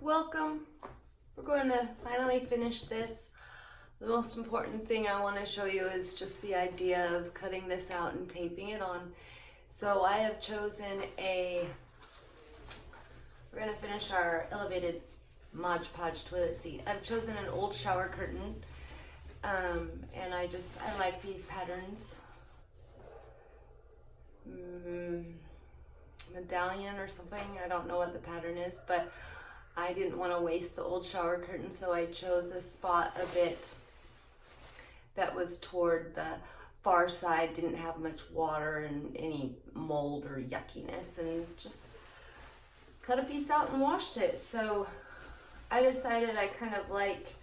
welcome. We're going to finally finish this. The most important thing I want to show you is just the idea of cutting this out and taping it on. So I have chosen we're going to finish our elevated Mod Podge toilet seat. I've chosen an old shower curtain, and I like these patterns. Medallion or something, I don't know what the pattern is, but I didn't want to waste the old shower curtain, so I chose a spot of it that was toward the far side, didn't have much water and any mold or yuckiness, and just cut a piece out and washed it. So I decided I kind of like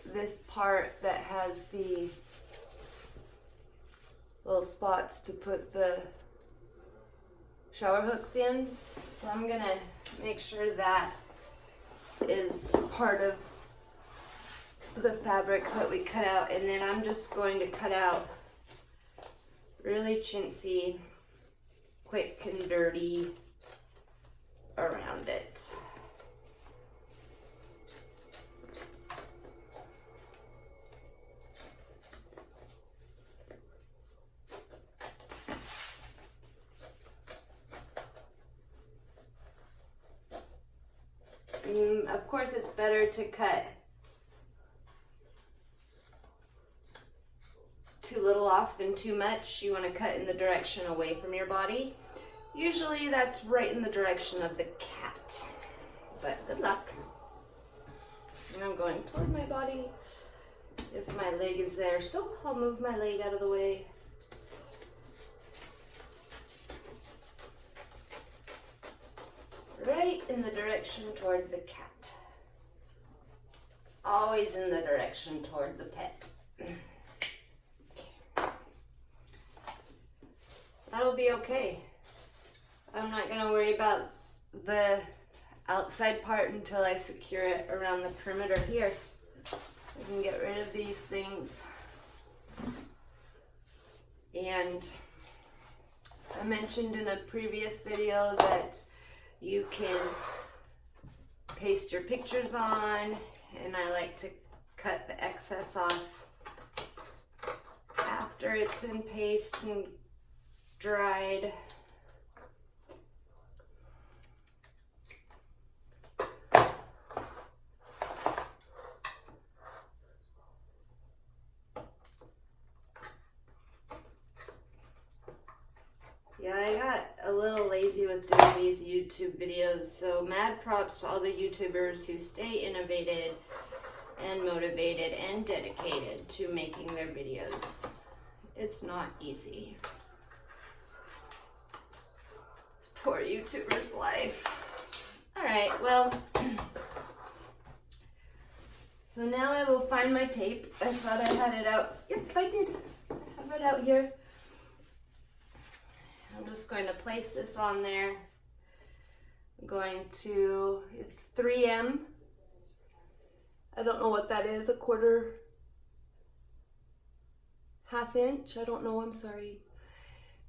this part that has the little spots to put the shower hooks in. So I'm gonna make sure that is part of the fabric that we cut out, and then I'm just going to cut out really chintzy, quick and dirty around it. Of course, it's better to cut too little off than too much. You want to cut in the direction away from your body. Usually that's right in the direction of the cat, but good luck. And I'm going toward my body. If my leg is there, so I'll move my leg out of the way. Right in the direction toward the cat. It's always in the direction toward the pet. That'll be okay. I'm not gonna worry about the outside part until I secure it around the perimeter here. I can get rid of these things. And I mentioned in a previous video that you can paste your pictures on, and I like to cut the excess off after it's been pasted and dried. Yeah, I got a little lazy with doing these YouTube videos, so mad props to all the YouTubers who stay innovative and motivated and dedicated to making their videos. It's not easy. Poor YouTuber's life. Alright, well, so now I will find my tape. I thought I had it out. Yep, I did. I have it out here. I'm just going to place this on there. I'm going to, it's 3M. I don't know what that is, a quarter, half inch, I don't know, I'm sorry.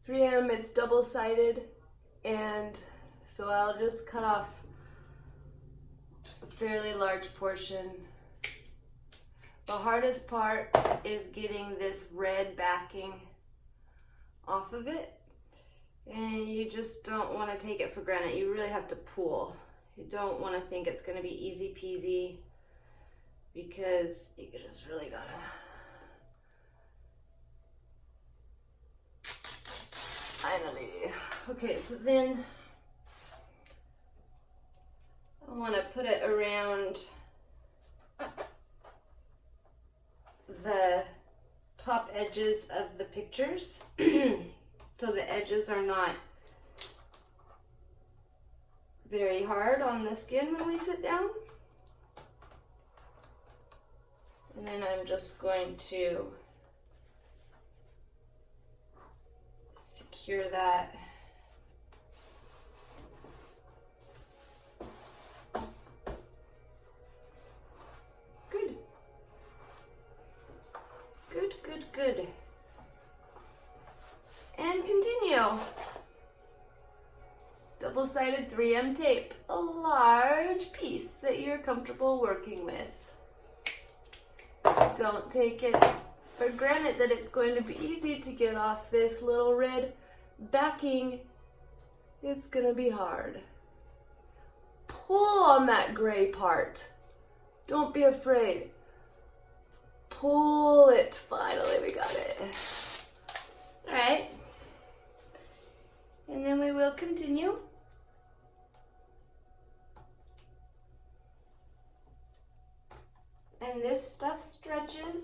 3M, it's double-sided, and so I'll just cut off a fairly large portion. The hardest part is getting this red backing off of it. And you just don't want to take it for granted. You really have to pull. You don't want to think it's going to be easy peasy, because you just really gotta. Finally. Okay, so then I want to put it around the top edges of the pictures. So the edges are not very hard on the skin when we sit down. And then I'm just going to secure that. Good. Good, good, good. And continue. Double-sided 3M tape, a large piece there. comfortable working with. Don't take it for granted that it's going to be easy to get off this little red backing. It's going to be hard. Pull on that gray part. Don't be afraid. Pull it. Finally, we got it. All right. And then we will continue. And this stuff stretches.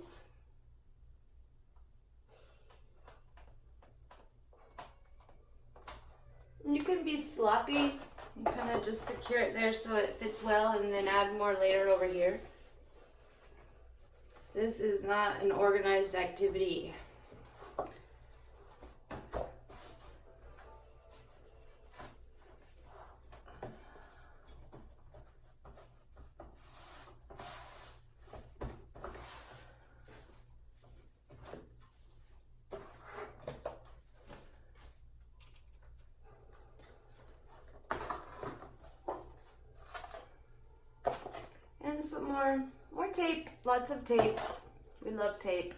You can be sloppy and kind of just secure it there so it fits well and then add more later over here. This is not an organized activity. And some more tape, lots of tape. We love tape.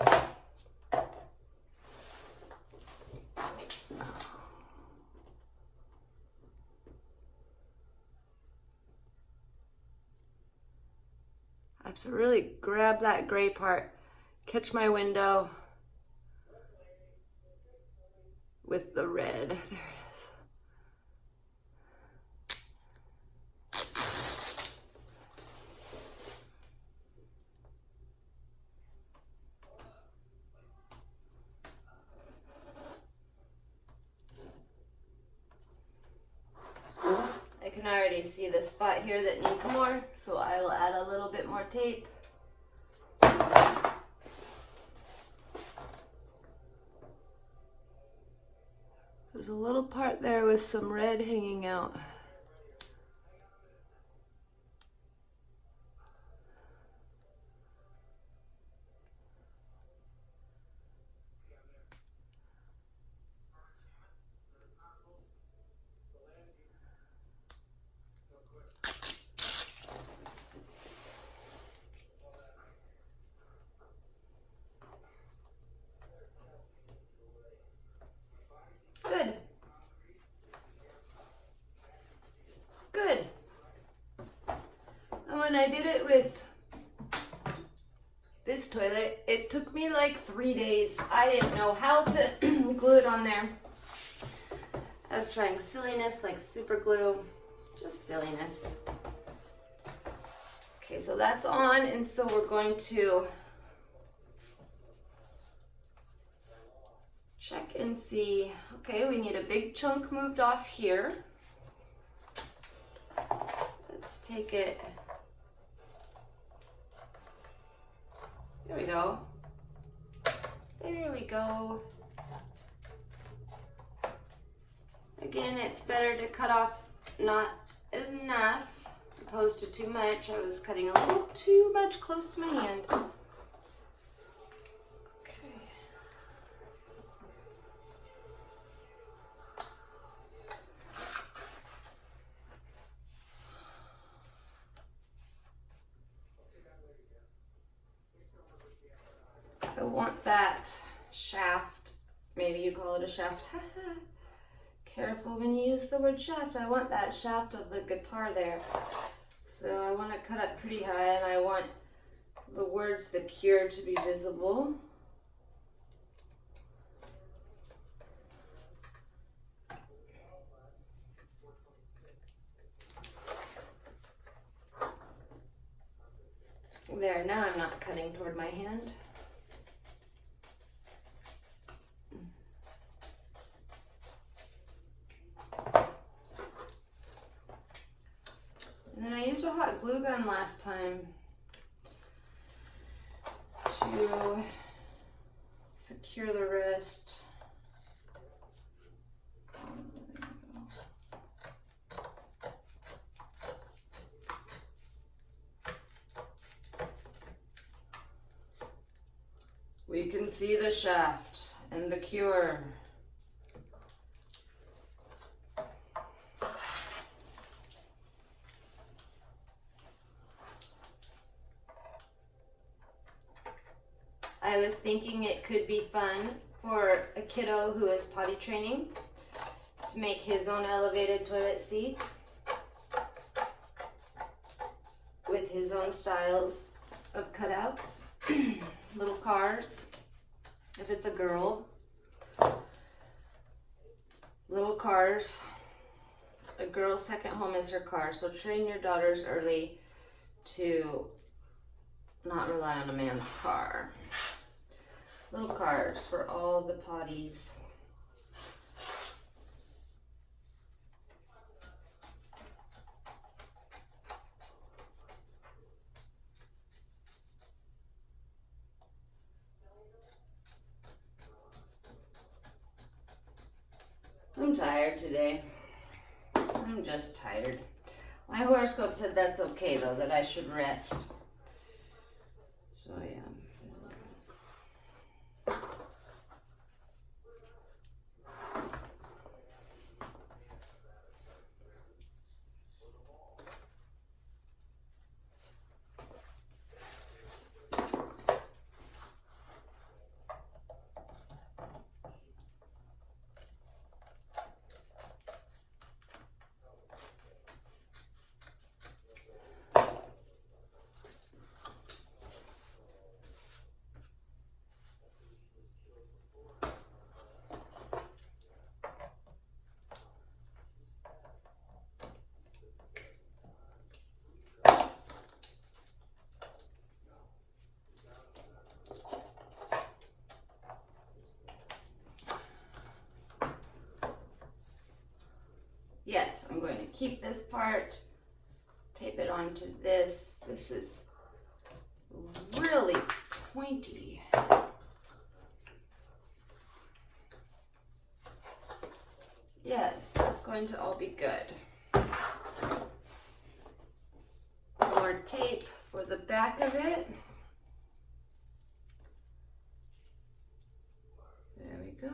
I have to really grab that gray part, catch my window with the red. There it is. I can already see the spot here that needs more, so I will add a little bit more tape. There's a little part there with some red hanging out. Good. Good. And when I did it with this toilet, it took me like 3 days. I didn't know how to glue it on there. I was trying silliness like super glue, just silliness. Okay, so that's on, and so we're going to check and see. Okay, we need a big chunk moved off here. Let's take it. There we go. There we go. Again, it's better to cut off not enough opposed to too much. I was cutting a little too much close to my hand. I want that shaft, maybe you call it a shaft. Careful when you use the word shaft. I want that shaft of the guitar there. So I want to cut up pretty high, and I want the words "The Cure" to be visible. There, now I'm not cutting toward my hand. And then I used a hot glue gun last time to secure the wrist. We can see the shaft and the cure. thinking it could be fun for a kiddo who is potty training to make his own elevated toilet seat with his own styles of cutouts. Little cars, if it's a girl. Little cars. A girl's second home is her car, so train your daughters early to not rely on a man's car. Little cars for all the potties. I'm tired today. I'm just tired. My horoscope said that's okay though, that I should rest. So yeah. Yes, I'm going to keep this part, tape it onto this. This is really pointy. Yes, that's going to all be good. More tape for the back of it. There we go.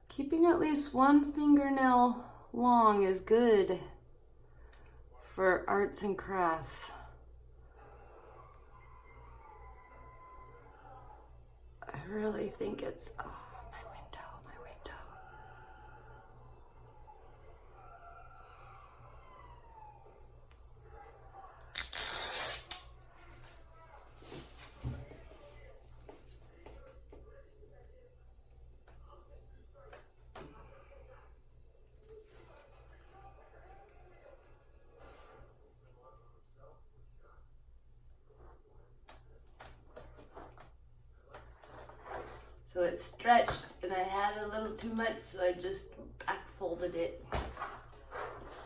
Keeping at least one fingernail long is good for arts and crafts. I really think it's, oh, my window. So it stretched and I had a little too much, so I just back folded it.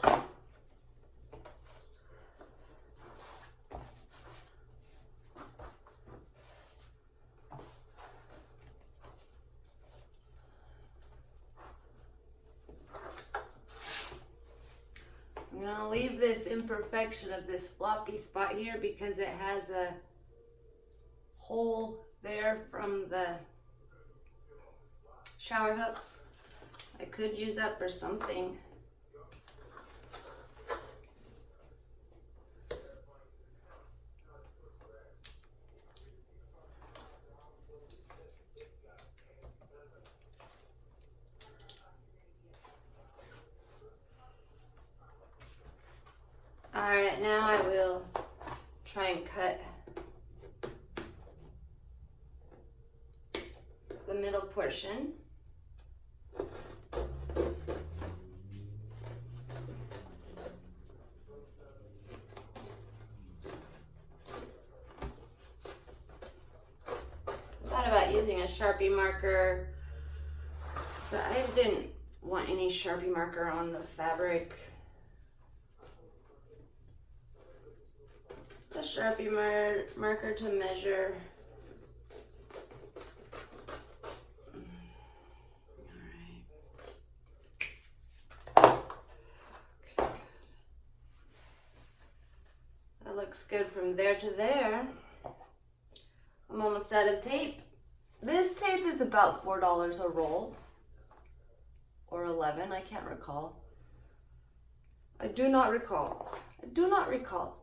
I'm gonna leave this imperfection of this floppy spot here because it has a hole there from the shower hooks. I could use that for something. All right, now I will try and cut the middle portion. Thought about using a Sharpie marker, but I didn't want any Sharpie marker on the fabric. The Sharpie marker to measure. That looks good from there to there. I'm almost out of tape. This tape is about $4 a roll. Or 11, I can't recall. I do not recall. I do not recall.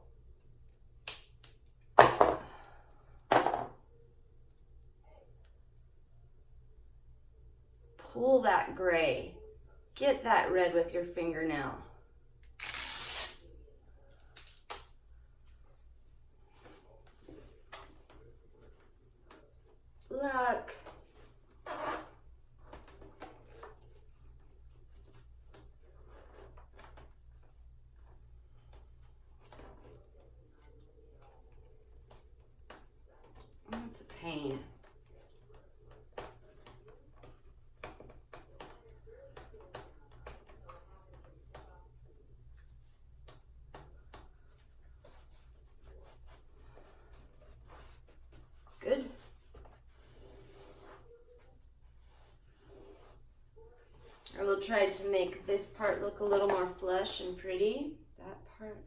Pull that gray. Get that red with your fingernail. Look. It's a pain. Good. I will try to make this part look a little more flush and pretty. That part.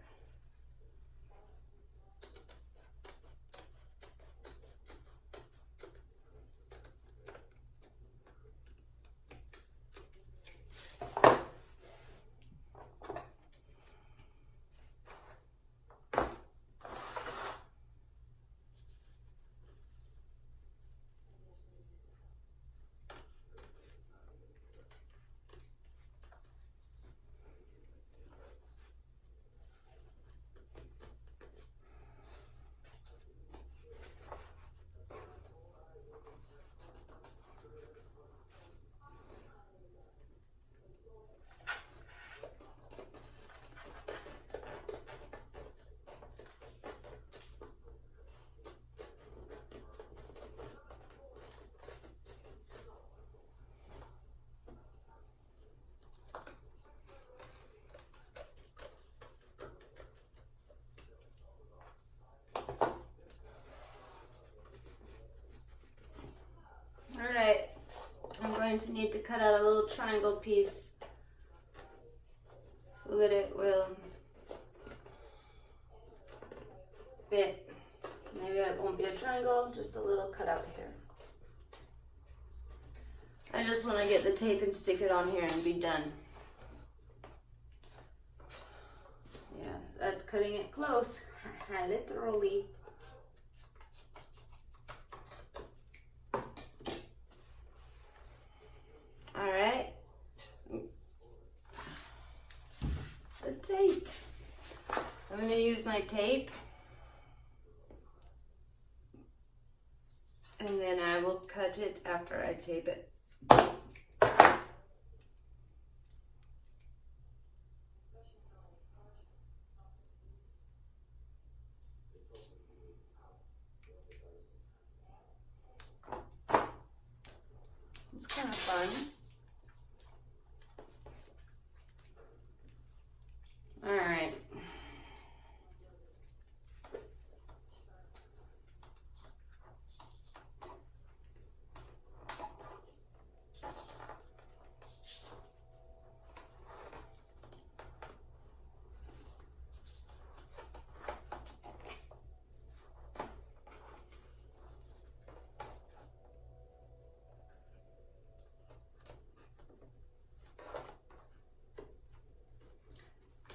Alright, I'm going to need to cut out a little triangle piece so that it will fit. Maybe it won't be a triangle, just a little cutout here. I just want to get the tape and stick it on here and be done. Yeah, that's cutting it close, literally. Alright, the tape. I'm going to use my tape and then I will cut it after I tape it. It's kind of fun. All right.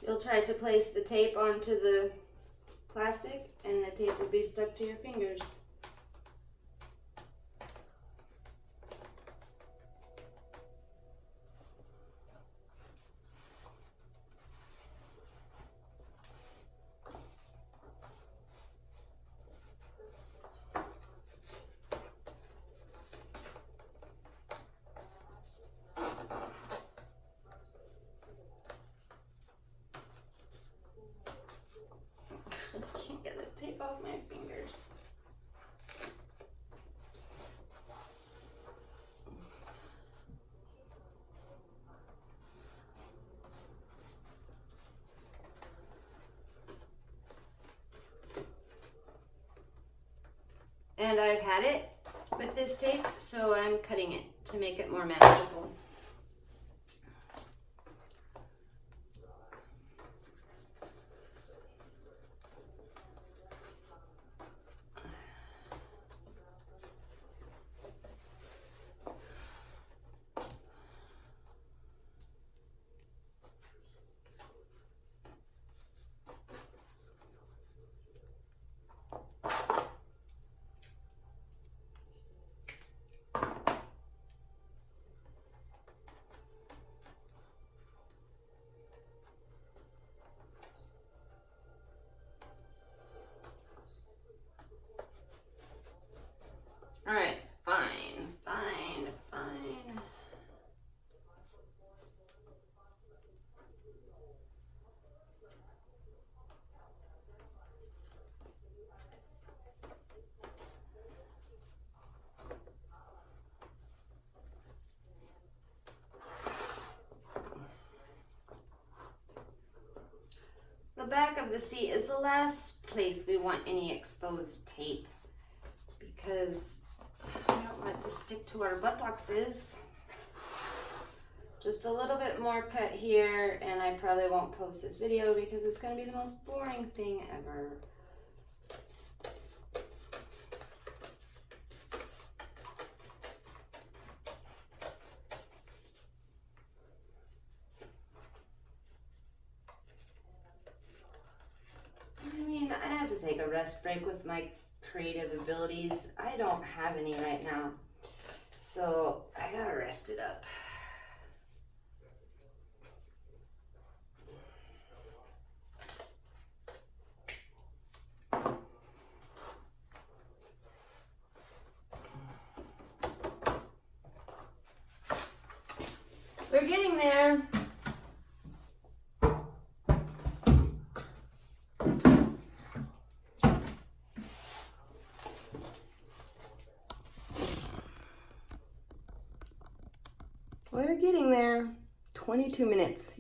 You'll try to place the tape onto the plastic and the tape will be stuck to your fingers. I can't get the tape off my fingers. And I've had it with this tape, so I'm cutting it to make it more manageable. The back of the seat is the last place we want any exposed tape because I don't want it to stick to our buttocks. Just a little bit more cut here, and I probably won't post this video because it's going to be the most boring thing ever. I mean, I have to take a rest break with my creative abilities. I don't have any right now, so I gotta rest it up. We're getting there. We're getting there. 22 minutes.